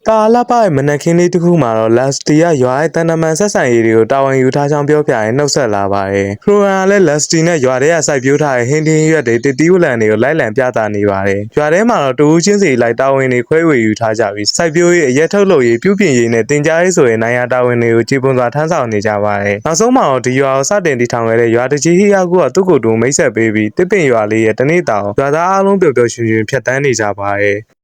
တာလပရဲ့မနက်ခင်းလေးတစ်ခုမှာတော့ Lusty ကရွာရဲ့တန်တမန်ဆက်ဆံရေးတွေကိုတာဝန်ယူထားကြောင်းပြောပြရင်နှုတ်ဆက်လာပါတယ်။ Flora ကလည်း Lusty နဲ့ရွာထဲကစိုက်ပျိုးထားတဲ့ဟင်းတင်းရွက်တွေတစ်တီးဝလံတွေကိုလိုက်လံပြသနေပါတယ်။ရွာထဲမှာတော့တူးချင်းစီလိုက်တာဝန်တွေခွဲဝေယူထားကြပြီးစိုက်ပျိုးရေးအရက်ထုတ်လုပ်ရေးပြုပြင်ရေးနဲ့တင်ကြားရေးဆိုရင်နိုင်ရာတာဝန်တွေကိုကြေပွန်စွာထမ်းဆောင်နေကြပါတယ်။နောက်ဆုံးမှာတော့ဒီရွာကိုစတင်တည်ထောင်ခဲ့တဲ့ရွာတကြီးဟီယာကူကသူ့ကိုယ်သူမိတ်ဆက်ပေးပြီးတစ်ပင်ရွာလေးရဲ့တနေ့တာကိုရွာသားအားလုံးပျော်ပျော်ရွှင်ရွှင်ဖြတ်တန်းနေကြပါတယ်။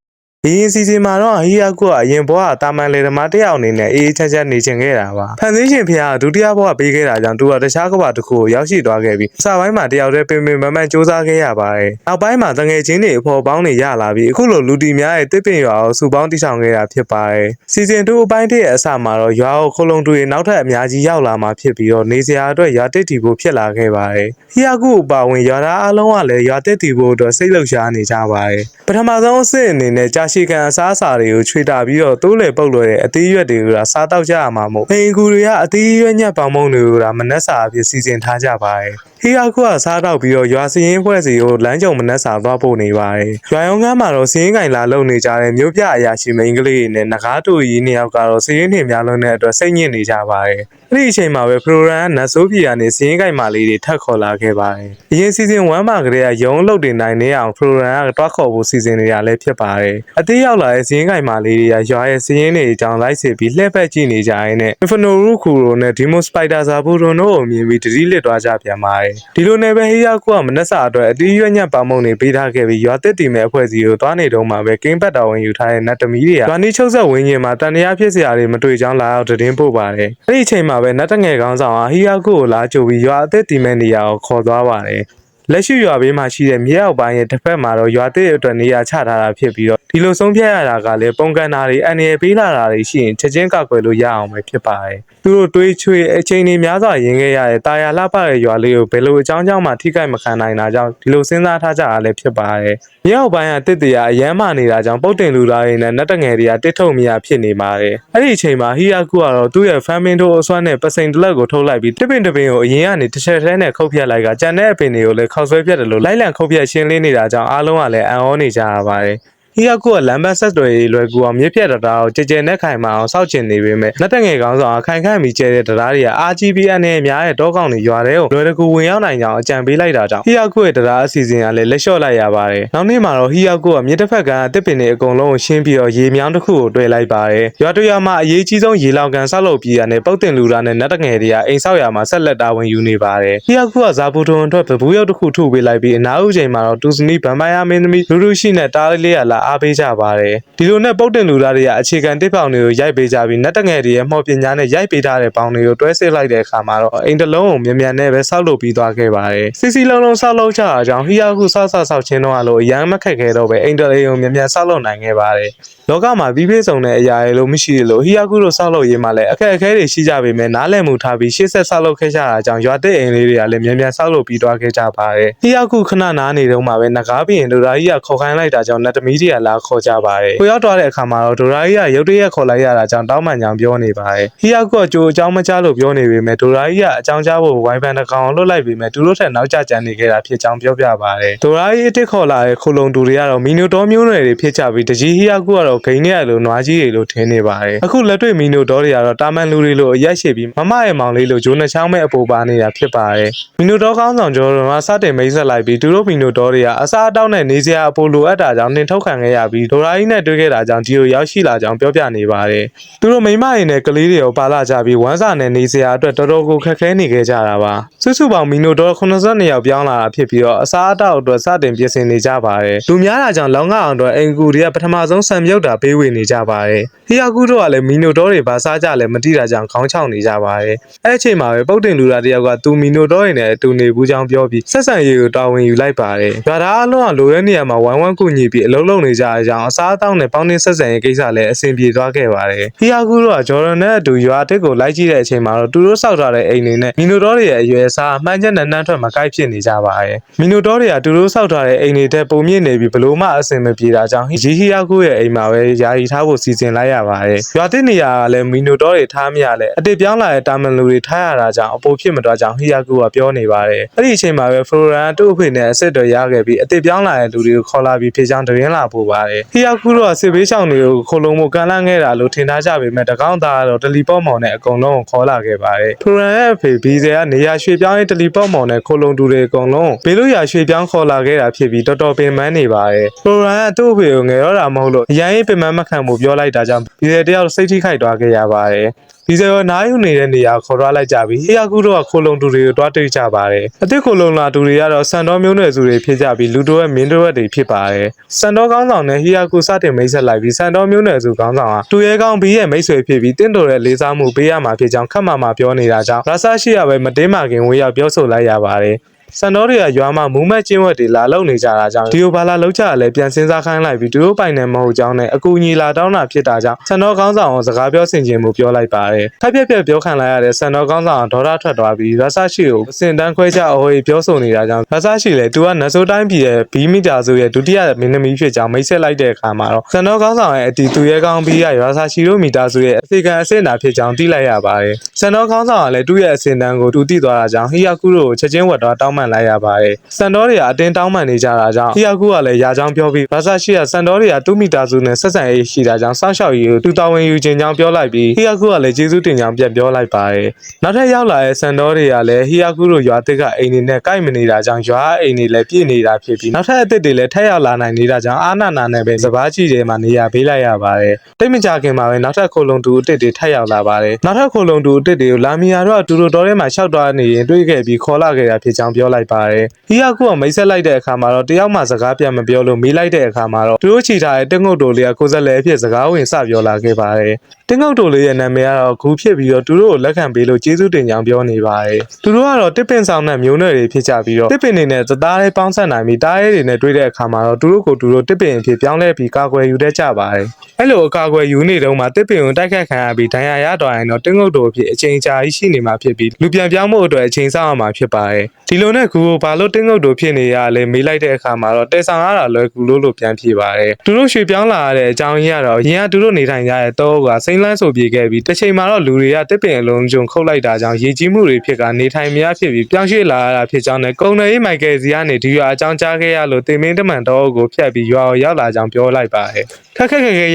ဒီစီစဉ်မှာတော့ဟီယာကူကအရင်ဘဝတာမန်လေသမားတယောက်အနေနဲ့အေးချမ်းချမ်းနေချင်ခဲ့တာပါ။ဖန်ဆင်းရှင်ဖះကဒုတိယဘဝပေးခဲ့တာကြောင့်သူကတခြားကမ္ဘာတစ်ခုကိုရောက်ရှိသွားခဲ့ပြီးအစပိုင်းမှာတယောက်တည်းပင်ပင်ပန်းပန်းစူးစမ်းခဲ့ရပါတယ်။နောက်ပိုင်းမှာတငယ်ချင်းတွေအဖော်ပေါင်းတွေရလာပြီးအခုလိုလူတီများရဲ့တစ်ပင်ရွာကိုစုပေါင်းတည်ထောင်ခဲ့တာဖြစ်ပါတယ်။စီစဉ်2အပိုင်း1ရဲ့အစမှာတော့ရွာကိုခုံလုံးတူတွေနောက်ထပ်အများကြီးရောက်လာမှာဖြစ်ပြီးတော့နေစရာအတွက်ရွာတစ်တီဖို့ဖြစ်လာခဲ့ပါတယ်။ဟီယာကူအပါဝင်ရွာသားအားလုံးကလည်းရွာတစ်တီဖို့အတွက်စိတ်လှုပ်ရှားနေကြပါတယ်။ပထမဆုံးအဆင့်အနေနဲ့ကြာရှည်ခံအစားအစာတွေကိုချွေတာပြီးတော့တိုးလေပုတ်လွယ်တဲ့အသီးရွက်တွေကစားတောက်ကြရမှာမို့အိမ်ကူတွေကအသီးရွက်ညက်ပေါင်းမုံတွေကမနှက်စာအဖြစ်စီစဉ်ထားကြပါတယ်ဟီယာကူကစားတော့ပြီးတော့ရွာစင်းဖွဲ့စီကိုလမ်းကြုံမနှက်စာသွားပို့နေပါတယ်။ရွာရုံကမှတော့စင်းကင်လာလုံနေကြတဲ့မြို့ပြအရာရှိမိန်းကလေးတွေနဲ့ငကားတူကြီးနှစ်ယောက်ကတော့စင်းနှင်များလုံးတဲ့အတွက်စိတ်ညစ်နေကြပါတယ်။အဲ့ဒီအချိန်မှာပဲဖရိုရန်ကနတ်ဆိုးပြည်ကနေစင်းကင်မာလေးတွေထပ်ခေါ်လာခဲ့ပါတယ်။အရင်စီစဉ်1မှာကလေးကရုံးလုတ်တင်နိုင်နေအောင်ဖရိုရန်ကတွားခေါ်ဖို့စီစဉ်နေတာလည်းဖြစ်ပါတယ်။အသေးရောက်လာတဲ့စင်းကင်မာလေးတွေကရွာရဲ့စင်းတွေအကြောင်းလိုက်စစ်ပြီးလှည့်ပတ်ကြည့်နေကြရင်းနဲ့ Inferno ရုခူရိုနဲ့ Demo Spider ဇာဘူရွန်တို့ကိုမြင်ပြီးတတိလစ်သွားကြပြန်ပါတယ်။ဒီလိုနဲ့ပဲဟီယာကူကမနှက်စာအတွက်အတီးရွက်ညက်ပေါင်းမုံတွေပေးထားခဲ့ပြီးရွာတစ်တီမဲ့အဖွဲ့စီကိုသွားနေတော့မှပဲကင်းပတ်တော်ဝင်ယူထားတဲ့နတ်သမီးတွေကရွာနီးချုပ်ဆက်ဝင်းကျင်မှာတန်တရားဖြစ်စရာတွေမတွေ့ကြောင်းလာရောက်သတင်းပို့ပါတယ်။အဲ့ဒီအချိန်မှာပဲနတ်တငယ်ကောင်းဆောင်ဟီယာကူကိုလာကြိုပြီးရွာအသက်တီမဲ့နေရာကိုခေါ်သွားပါတယ်။လက်ရှိရွာဘေးမှာရှိတဲ့မြေအောက်ပိုင်းရဲ့တစ်ဖက်မှာတော့ရွာတစ်အတွက်နေရာချထားတာဖြစ်ပြီးတော့ဒီလိုဆုံးဖြတ်ရတာကလည်းပုံကန်တာတွေအန်ရယ်ပေးလာတာတွေရှိရင်ချက်ချင်းကောက်ွယ်လို့ရအောင်ပဲဖြစ်ပါတယ်။သူတို့တွေးချွေအချိန်တွေများစွာရင်းခဲ့ရတဲ့တာယာလှပတဲ့ရွာလေးကိုဘယ်လိုအကြောင်းကြောင့်မှထိခိုက်မခံနိုင်တာကြောင့်ဒီလိုစဉ်းစားထားကြတာလည်းဖြစ်ပါတယ်။မြေအောက်ပိုင်းကတစ်တရာအယမ်းမနေတာကြောင့်ပုတ်တင်လူသားတွေနဲ့နတ်တငယ်တွေကတစ်ထုတ်မရဖြစ်နေပါတယ်။အဲ့ဒီအချိန်မှာဟီယာကူကတော့သူ့ရဲ့ဖန်မင်းတို့အစွမ်းနဲ့ပစိန်တလက်ကိုထုတ်လိုက်ပြီးတစ်ပင်တစ်ပင်ကိုအရင်ကနေတစ်ချက်ထဲနဲ့ခုတ်ဖြတ်လိုက်ကကြံတဲ့အပင်တွေကိုလည်းခောက်ဆွဲပြတ်တယ်လို့လိုက်လံခုတ်ဖြတ်ရှင်းလင်းနေတာကြောင့်အားလုံးကလည်းအံ့ဩနေကြရပါတယ်။ဟီယာကူကလမ်းဘက်ဆက်တွေလွယ်ကူအောင်မြစ်ပြတ်တာကိုကြဲကြဲနဲ့ခိုင်မာအောင်စောက်ချင်နေပေမဲ့နတ်တငယ်ကောင်းဆောင်အခိုင်ခန့်ပြီးကျဲတဲ့တရားတွေက RGBN နဲ့အများရဲ့တောကောင်တွေရွာထဲကိုလွယ်တကူဝင်ရောက်နိုင်ကြအောင်အကြံပေးလိုက်တာကြောင့်ဟီယာကူရဲ့တရားအစီအစဉ်ကလည်းလက်လျှော့လိုက်ရပါတယ်။နောက်နေ့မှာတော့ဟီယာကူကမြစ်တစ်ဖက်ကတစ်ပင်တွေအကုန်လုံးကိုရှင်းပြီးတော့ရေမြောင်းတစ်ခုကိုတွေ့လိုက်ပါတယ်။ရွာတရွာမှာအရေးကြီးဆုံးရေလောင်ကန်ဆောက်လုပ်ပြီးရတဲ့ပုတ်တင်လူသားနဲ့နတ်တငယ်တွေကအိမ်ဆောက်ရာမှာဆက်လက်တာဝန်ယူနေပါတယ်။ဟီယာကူကဇာဘူထွန်အတွက်ဗဘူးရုပ်တစ်ခုထုတ်ပေးလိုက်ပြီးအနာဥချိန်မှာတော့တူစနီဗမ်ပိုင်ယာမင်းသမီးလူလူရှိနဲ့တားလေးရလာအားပေးကြပါတယ်ဒီလိုနဲ့ပုတ်တင်လူသားတွေကအခြေခံတစ်ပေါင်တွေကိုရိုက်ပေးကြပြီးနတ်တငယ်တွေရဲ့မှော်ပညာနဲ့ရိုက်ပေးထားတဲ့ပေါင်တွေကိုတွဲစစ်လိုက်တဲ့အခါမှာတော့အိမ်တလုံးကိုမြန်မြန်နဲ့ပဲဆောက်လုပ်ပြီးသွားခဲ့ပါတယ်စီစီလုံးလုံးဆောက်လုပ်ကြတာကြောင့်ဟီယာကူဆောက်ချင်းတော့လို့အရန်မခက်ခဲတော့ပဲအိမ်တလေးကိုမြန်မြန်ဆောက်လုပ်နိုင်ခဲ့ပါတယ်လောကမှာပြီးပြည့်စုံတဲ့အရာတွေလို့မရှိလို့ဟီယာကူတို့ဆောက်လုပ်ရေးမှာလည်းအခက်အခဲတွေရှိကြပေမဲ့နားလည်မှုထားပြီးရှေ့ဆက်ဆောက်လုပ်ခဲ့ကြတာကြောင့်ရွာတဲ့အိမ်လေးတွေကလည်းမြန်မြန်ဆောက်လုပ်ပြီးသွားခဲ့ကြပါတယ်ဟီယာကူခဏနားနေတော့မှပဲငကားပြင်ဒိုရာကြီးကခေါ်ခိုင်းလိုက်တာကြောင့်နတ်သမီးတွေကလာခေါ်ကြပါတယ်ကိုရောက်သွားတဲ့အခါမှာတော့ဒိုရာကြီးကရုတ်တရက်ခေါ်လိုက်ရတာကြောင့်တောင်းပန်ကြောင်ပြောနေပါတယ်ဟီယာကူကကြိုအကြောင်းမကြားလို့ပြောနေပေမဲ့ဒိုရာကြီးကအကြောင်းကြားဖို့ဝိုင်းပန်တကောင်လွတ်လိုက်ပေမဲ့သူတို့ထက်နောက်ကျကျန်နေခဲ့တာဖြစ်ကြောင်းပြောပြပါတယ်ဒိုရာကြီးအစ်စ်ခေါ်လာတဲ့ခိုလုံသူတွေကတော့မီနိုတော်မျိုးနွယ်တွေဖြစ်ကြပြီးတကြီးဟီယာကူကတော့ဂိမ်းနဲ့လိုနွားကြီးတွေလိုထင်းနေပါတယ်အခုလက်တွေ့မီနိုတော်တွေကတော့တာမန်လူတွေလိုအရက်ရှိပြီးမမရဲ့မောင်လေးလိုဂျိုးနှချောင်းမဲ့အပူပါနေတာဖြစ်ပါတယ်မီနိုတော်ကောင်းဆောင်ကျော်တော်ကစတင်မိတ်ဆက်လိုက်ပြီးသူတို့မီနိုတော်တွေကအစားအသောက်နဲ့နေစရာအပူလိုအပ်တာကြောင့်နှင်ထုတ်ခံခဲ့ရပြီးဒိုရာကြီးနဲ့တွေ့ခဲ့တာကြောင့်ဒီကိုရောက်ရှိလာကြောင်းပြောပြနေပါတယ်သူတို့မိမရင်းနဲ့ကလေးတွေကိုပါလာကြပြီးဝမ်းစာနဲ့နေစရာအတွက်တော်တော်ကိုခက်ခဲနေခဲ့ကြတာပါစုစုပေါင်းမီနိုတော်82ယောက်ပြောင်းလာတာဖြစ်ပြီးတော့အစားအသောက်အတွက်စတင်ပြင်ဆင်နေကြပါတယ်လူများတာကြောင့်လောင်းငါအောင်အတွက်အိမ်ကူတွေကပထမဆုံးဆံမြုပ်တာပေးဝေနေကြပါတယ်ဟီယာကူတို့ကလည်းမီနိုတော်တွေဘာစားကြလဲမသိတာကြောင့်ခေါင်းချောင်းနေကြပါတယ်အဲ့အချိန်မှာပဲပုတ်တင်လူသားတယောက်ကသူမီနိုတော်တွေနဲ့အတူနေဘူးကြောင်းပြောပြီးဆက်ဆံရေးကိုတာဝန်ယူလိုက်ပါတယ်ဒါသားအလုံးကလိုတဲ့နေရာမှာဝိုင်းဝန်းကူညီပြီးအလုံးလုံးနေကြတဲ့အကြောင်းအစားအသောက်နဲ့ပေါင်းတင်ဆက်ဆံရေးကိစ္စလည်းအဆင်ပြေသွားခဲ့ပါတယ်ဟီယာကူတို့ကဂျော်ဒန်နဲ့အတူရွာတစ်ကိုလိုက်ကြည့်တဲ့အချိန်မှာတော့သူတို့စောက်ထားတဲ့အိမ်တွေနဲ့မီနိုတော်တွေရဲ့အရွယ်အစားအမှန်ချက်နဲ့နှမ်းထွက်မကိုက်ဖြစ်နေကြပါတယ်မီနိုတော်တွေကသူတို့စောက်ထားတဲ့အိမ်တွေတဲ့ပုံမြင့်နေပြီးဘလို့မှအဆင်မပြေတာကြောင့်ဂျီဟီယာကူရဲ့အိမ်မှာပဲယာယီထားဖို့စီစဉ်လိုက်ရ ပါတယ်။ရွာတဲ့နေရာကလည်းမီနိုတော်တွေထားမရလဲအတစ်ပြောင်းလာတဲ့တာမန်လူတွေထားရတာကြောင့်အပေါ်ဖြစ်မသွားကြောင်းဟီယာကူကပြောနေပါတယ်။အဲ့ဒီအချိန်မှာပဲဖလိုရန်သူ့အဖေနဲ့အဆက်တော်ရခဲ့ပြီးအတစ်ပြောင်းလာတဲ့လူတွေကိုခေါ်လာပြီးဖြေချောင်းတင်းလာပို့ပါတယ်။ဟီယာကူတော့စစ်ဘေးရှောင်တွေကိုခိုးလုံးမှုကန်လန့်ခဲ့တာလို့ထင်ထားကြပေမဲ့တကောင်းသားကတော့တလီပေါ့မောင်နဲ့အကုန်လုံးခေါ်လာခဲ့ပါတယ်။ဖလိုရန်ရဲ့အဖေဘီဇယ်ကနေရာရွှေပြောင်းရေးတလီပေါ့မောင်နဲ့ခိုးလုံးတူတွေအကုန်လုံးဘေးလို့ရရွှေပြောင်းခေါ်လာခဲ့တာဖြစ်ပြီးတော်တော်ပင်ပန်းနေပါတယ်။ဖလိုရန်ကသူ့အဖေကိုငယ်တော့တာမဟုတ်လို့အရင်ပင်ပန်းမခံမှုပြောလိုက်တာကြောင့်ဘီဇယ်တယောက်စိတ်ထိခိုက်သွားခဲ့ရပါတယ်။ဒီဇယ်ရောနားယူနေတဲ့နေရာခေါ်သွားလိုက်ကြပြီးဟီယာကူတို့ကခိုလုံတူတွေကိုတွားတွေ့ကြပါတယ်။အစ်စ်ခိုလုံလာတူတွေကတော့စံတော်မျိုးနွယ်စုတွေဖြစ်ကြပြီးလူတို့ရဲ့မင်းတို့တွေဖြစ်ပါတယ်။စံတော်ကောင်းဆောင်နဲ့ဟီယာကူစတင်မိတ်ဆက်လိုက်ပြီးစံတော်မျိုးနွယ်စုကောင်းဆောင်ကတူရဲကောင်းဘီရဲ့မိတ်ဆွေဖြစ်ပြီးတင့်တော်တဲ့လေးစားမှုပေးရမှာဖြစ်ကြောင်းခက်မှမှပြောနေတာကြောင့်ရာဆာရှိရပဲမတင်းမာခင်ဝေးရောက်ပြောဆိုလိုက်ရပါတယ်။စံတော်တွေကရွာမှာမူးမက်ကျင်းဝက်တွေလာလုံနေကြတာကြောင့်ဒီယိုဘာလာလောက်ကြရလဲပြန်စင်းစားခိုင်းလိုက်ပြီးသူတို့ပိုင်နေမဟုတ်ကြောင်းနဲ့အကူအညီလာတောင်းတာဖြစ်တာကြောင့်စံတော်ကောင်းဆောင်အောင်စကားပြောဆင်ခြင်မှုပြောလိုက်ပါတယ်။ခက်ပြက်ပြက်ပြောခံလိုက်ရတဲ့စံတော်ကောင်းဆောင်ဒေါ်ရထွက်သွားပြီးရာဆာရှိကိုအစင်တန်းခွဲကြအဟိုပြောဆိုနေတာကြောင့်ရာဆာရှိလေသူကနတ်ဆိုးတိုင်းပြည်ရဲ့ဘီမီတာစုရဲ့ဒုတိယမင်းသမီးဖြစ်ကြောင်းမိတ်ဆက်လိုက်တဲ့အခါမှာတော့စံတော်ကောင်းဆောင်ရဲ့အတီသူရဲကောင်းပြီးရရာဆာရှိတို့မီတာစုရဲ့အစီကံအစစ်နာဖြစ်ကြောင်းသိလိုက်ရပါတယ်။စံတော်ကောင်းဆောင်ကလည်းသူ့ရဲ့အစင်တန်းကိုသူသိသွားတာကြောင့်ဟီယာကူတို့ကိုချက်ချင်းဝတ်တော့တောင်းပန်လိုက်ရပါတယ်။စံတော်တွေကအတင်းတောင်းပန်နေကြတာကြောင့်ဟီယာကူကလည်းရာချောင်းပြောပြီးဘာသာရှိရစံတော်တွေကတူမီတာစုနဲ့ဆက်ဆံရေးရှိတာကြောင့်စောင့်ရှောက်ရေးကိုတူတော်ဝင်ယူခြင်းကြောင့်ပြောလိုက်ပြီးဟီယာကူကလည်းကျေးဇူးတင်ကြောင်းပြန်ပြောလိုက်ပါတယ်။နောက်ထပ်ရောက်လာတဲ့စံတော်တွေကလည်းဟီယာကူတို့ရွာတစ်ကအိမ်တွေနဲ့ကိုက်မနေတာကြောင့်ရွာအိမ်တွေလည်းပြည့်နေတာဖြစ်ပြီးနောက်ထပ်အသစ်တွေလည်းထပ်ရောက်လာနိုင်နေတာကြောင့်အာနာနာနဲ့ပဲစပားကြီးတွေမှာနေရာပေးလိုက်ရပါတယ်။တိတ်မကြခင်မှာပဲနောက်ထပ်ခိုလုံတူအသစ်တွေထပ်ရောက်လာပါတယ်။နောက်ထပ်ခိုလုံတူအသစ်တွေကိုလာမီယာတို့အတူတူတော်ထဲမှာရှောက်သွားနေရင်တွေ့ခဲ့ပြီးခေါ်လာခဲ့တာဖြစ်ကြောင်းပြောလိုက်ပါတယ်။ဟီယာကူကမိတ်ဆက်လိုက်တဲ့အခါမှာတော့တယောက်မှစကားပြန်မပြောလို့မေးလိုက်တဲ့အခါမှာတော့သူတို့ချီထားတဲ့တက်ငုတ်တိုလေးကကိုစက်လဲအဖြစ်စကားဝင်စပြောလာခဲ့ပါတယ်။တက်ငုတ်တိုလေးရဲ့နာမည်ကတော့ဂူဖြစ်ပြီးတော့သူတို့ကိုလက်ခံပေးလို့ကျေးဇူးတင်ကြောင်းပြောနေပါတယ်။သူတို့ကတော့တစ်ပင်ဆောင်တဲ့မျိုးနွယ်တွေဖြစ်ကြပြီးတော့တစ်ပင်တွေနဲ့သသားလေးပေါင်းဆက်နိုင်ပြီးတားရဲတွေနဲ့တွေ့တဲ့အခါမှာတော့သူတို့ကိုသူတို့တစ်ပင်အဖြစ်ပြောင်းလဲပြီးကာကွယ်ယူတတ်ကြပါတယ်။အဲ့လိုအကာအကွယ်ယူနေတုန်းမှာတစ်ပင်ကိုတိုက်ခတ်ခံရပြီးဒဏ်ရာရတော့ရင်တော့တက်ငုတ်တိုအဖြစ်အချိန်ကြာကြီးရှိနေမှာဖြစ်ပြီးလူပြန်ပြောင်းမှုအတွက်အချိန်ဆောက်ရမှာဖြစ်ပါတယ်။ဒီလိုနဲ့ဂူကိုဘာလို့တက်ငုတ်တိုဖြစ်နေရလဲမေးလိုက်တဲ့အခါမှာတော့တဲဆောင်ရတာလွယ်ကူလို့ပြန်ဖြေပါတယ်။သူတို့ရွှေပြောင်းလာရတဲ့အကြောင်းရင်းကတော့ရင်ကသူတို့နေထိုင်ကြတဲ့တောကစိမ့်လန်းဆိုပြေခဲ့ပြီးတစ်ချိန်မှာတော့လူတွေကတစ်ပင်အလုံးကျုံခုတ်လိုက်တာကြောင့်ရေကြီးမှုတွေဖြစ်ကနေထိုင်မရဖြစ်ပြီးပြောင်းရွှေ့လာရတာဖြစ်ကြောင်းနဲ့ကုံနယ်ရေးမိုက်ကယ်စီကနေဒီရွာအကြောင်းကြားခဲ့ရလို့တင်မင်းတမန်တော်ကိုဖျက်ပြီးရွာကိုရောက်လာကြောင်းပြောလိုက်ပါတယ်။ခက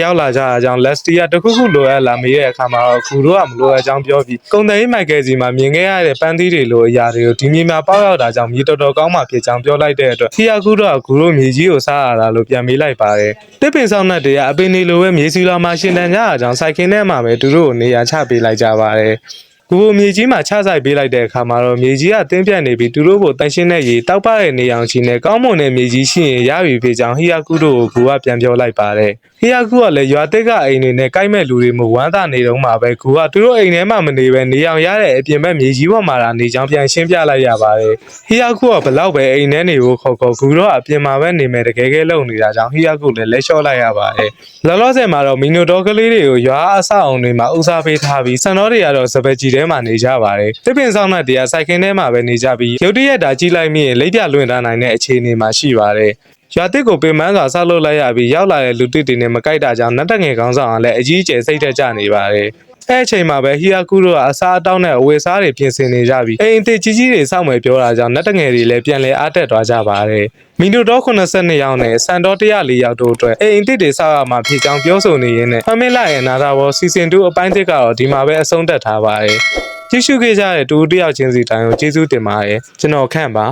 ်ရောက်လာကြတာကြောင့်လက်စတီကတခုခုလိုအပ်လာမေးတဲ့အခါမှာတော့ဂူတို့ကမလိုအပ်ကြောင်းပြောပြီးကုံနယ်ရေးမိုက်ကယ်စီမှာမြင်ခဲ့ရတဲ့ပန်းသီးတွေလိုအရာတွေကိုဒီမြေမှာပေါက်ရောက်တာကြောင့်မြေတော်ကောင်းမှဖြစ်ကြောင်းပြောလိုက်တဲ့အတွက်ဟီယာကူတို့ကဂူတို့မြေကြီးကိုစားရတာလို့ပြန်မေးလိုက်ပါတယ်။တစ်ပင်ဆောင်နှက်တွေကအပင်တွေလိုပဲမြေစီလာမှာရှင်တန်ကြတာကြောင့်စိုက်ခင်းထဲမှာပဲသူတို့ကိုနေရာချပေးလိုက်ကြပါတယ်။ကိုမြေကြီးမှာချဆိုင်ပေးလိုက်တဲ့အခါမှာတော့မြေကြီးကတင်းပြတ်နေပြီးသူတို့ကိုတန်ရှင်းတဲ့ရေတောက်ပတဲ့နေအောင်ချီနဲ့ကောင်းမွန်တဲ့မြေကြီးရှိရင်ရပြီဖြစ်ကြောင်းဟီယာကူတို့ကိုကပြန်ပြောလိုက်ပါတယ်။ဟီယာကူကလည်းရွာတစ်ကအိမ်တွေနဲ့ကိုက်မဲ့လူတွေမဝမ်းသာနေတော့မှပဲကူကသူတို့အိမ်ထဲမှာမနေပဲနေအောင်ရတဲ့အပြင်ဘက်မြေကြီးပေါ်မှာလာနေကြောင်းပြန်ရှင်းပြလိုက်ရပါတယ်။ဟီယာကူကဘလောက်ပဲအိမ်ထဲနေဖို့ခေါ်ကူတော့အပြင်မှာပဲနေမယ်တကယ်ကဲလုံနေတာကြောင့်ဟီယာကူလည်းလက်လျှော့လိုက်ရပါတယ်။လောလောဆယ်မှာတော့မီနိုတော်ကလေးတွေကိုရွာအဆောက်အုံတွေမှာဦးစားပေးထားပြီးစံတော်တွေကတော့စပက်ကြီးထဲမှာနေကြပါတယ်။တစ်ပင်ဆောင်တဲ့တရားစိုက်ခင်းထဲမှာပဲနေကြပြီးရုတ်တရက်တာကြီးလိုက်မိရင်လက်ပြလွင့်ထားနိုင်တဲ့အခြေအနေမှာရှိပါတယ်။ရွာတစ်ကိုပင်မန်းစွာဆောက်လုပ်လိုက်ရပြီးရောက်လာတဲ့လူတစ်တွေနဲ့မကိုက်တာကြောင့်နတ်တငယ်ကောင်းဆောင်ကလည်းအကြီးအကျယ်စိတ်သက်ကြနေပါတယ်။အဲ့အချိန်မှာပဲဟီယာကူတို့ကအစားအသောက်နဲ့အဝတ်စားတွေပြင်ဆင်နေကြပြီးအိမ်အစ်ကြီးကြီးတွေစောင့်မယ်ပြောတာကြောင့်နတ်တငယ်တွေလည်းပြန်လဲအားတက်သွားကြပါတယ်။မီနိုတော်82ယောက်နဲ့စံတော်104ယောက်တို့အတွက်အိမ်အစ်တွေစောက်ရမှာဖြစ်ကြောင်းပြောဆိုနေရင်းနဲ့ဖမင်းလိုက်ရဲ့နာတာဘောစီစဉ်2အပိုင်း1ကတော့ဒီမှာပဲအဆုံးသတ်ထားပါတယ်။ကြည့်ရှုခဲ့ကြတဲ့တူတယောက်ချင်းစီတိုင်းကိုကျေးဇူးတင်ပါတယ်ကျွန်တော်ခန့်ပါ